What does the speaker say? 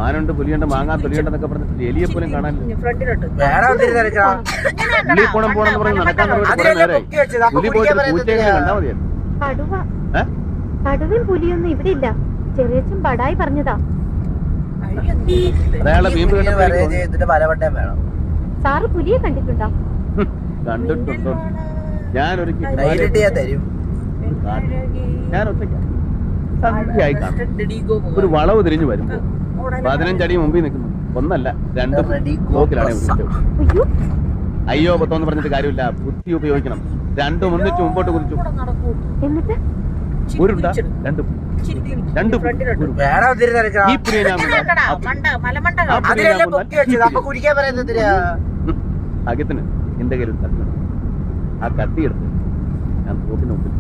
ആനുണ്ട്, പുലിയുണ്ട്, മാങ്ങാ തൊലിയുണ്ടെന്നൊക്കെ പറഞ്ഞിട്ട് എലിയെ പോലും കാണാനില്ല. പോണം പോണെന്ന് പറഞ്ഞ് നടക്കാൻ നേരായി. പുലി പോയിട്ട് പൂച്ചയെ കണ്ടാ മതിയായിരുന്നു. കടുവയും പുലിയൊന്നും ഇവിടെ ഇല്ല. ചെറിയച്ഛൻ ബടായി പറഞ്ഞതാ. അയാളെ വീമ്പ് സാറ് പുലിയെ കണ്ടിട്ടുണ്ടോ? കണ്ടിട്ടുണ്ടോ? ഞാൻ ഒറ്റയ്ക്ക് സന്ധ്യയായി കാണും. ഒരു വളവ് തിരിഞ്ഞു വരുമ്പോ 15 അടി മുമ്പിൽ നിൽക്കുന്നു. ഒന്നല്ല 2 ബ്ലോക്കിലാണ് വിളിച്ചത്. അയ്യോ പത്തോന്ന് പറഞ്ഞിട്ട് കാര്യമില്ല, ബുദ്ധി ഉപയോഗിക്കണം. 2 ഒന്നിച്ച് മുമ്പോട്ട് കുറിച്ചു. ഒരുണ്ടാ 2 ഈ പുലിയെ ഞാൻ ഭാഗ്യത്തിന് എന്റെ കയ്യിൽ കത്തി. ആ കത്തിയെടുത്ത് ഞാൻ തോക്കിന് മുമ്പിൽ